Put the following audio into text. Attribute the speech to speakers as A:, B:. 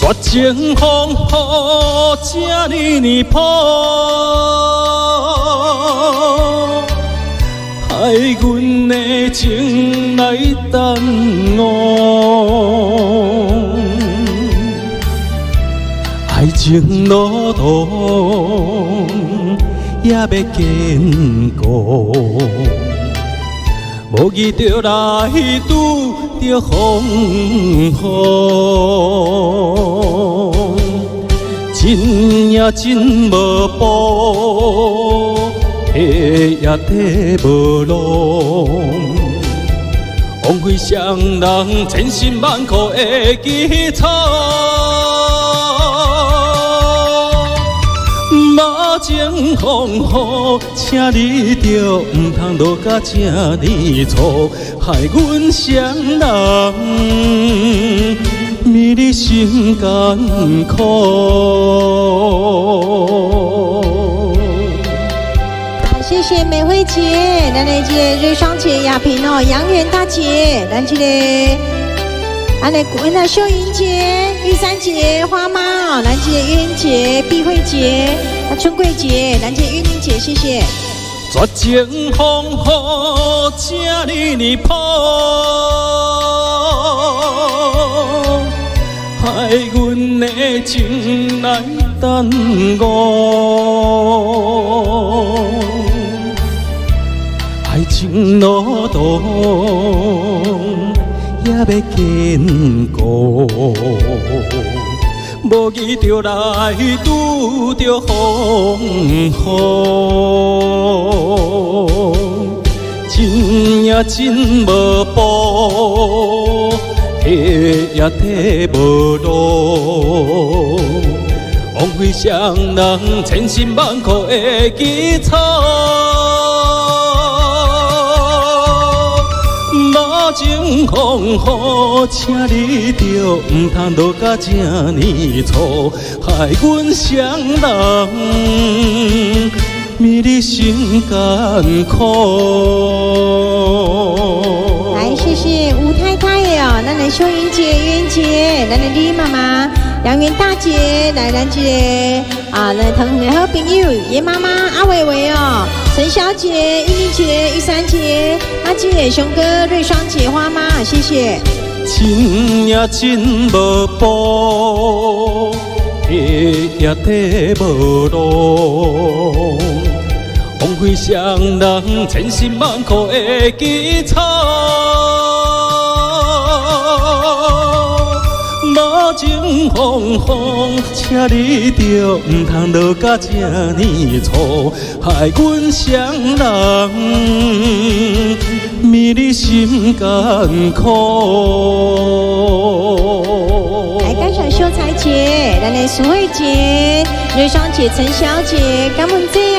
A: 雪情风雨这呢破，害阮的情来耽误。爱情路途也要坚固，无遇着来拄着风雨，真也真无步，提也提无路，枉费双人千辛万苦的基础。马情风雨，请你着唔通落甲这呢粗，害阮双人迷你心艰苦。
B: 谢谢美惠姐，咱的这个瑞双姐、亚萍哦、杨元大姐，咱这个咱的秀云姐、玉山姐、花妈哦，咱这个玉玲姐、碧慧姐、春桂姐，咱这个玉玲姐，谢谢。
A: 绝情风雨这呢破，害阮的情来耽误。爱情路途也要坚固，无遇着来拄着风雨，真也真无步，提也提无路，枉费双人千辛万苦的基础。马情风雨，请你着唔通落甲这呢粗，害阮双人迷你心艰苦。
B: 来，谢谢吴太太哦，咱的秀云姐、云姐，咱的李妈妈、杨元大姐，来咱这个咱同的好朋友叶妈妈、阿伟伟哦。陈小姐、玉玲姐、玉山姐、阿姐、熊哥、瑞双姐、花妈，谢谢。
A: 真也真无步，提也提无路，枉费双人千辛万苦的基础。马情风雨，请你着唔通落甲这呢粗，害阮双人迷你心艰苦。
B: 来，感谢秀才姐，咱的苏慧姐、瑞双姐、陈小姐，感恩这样。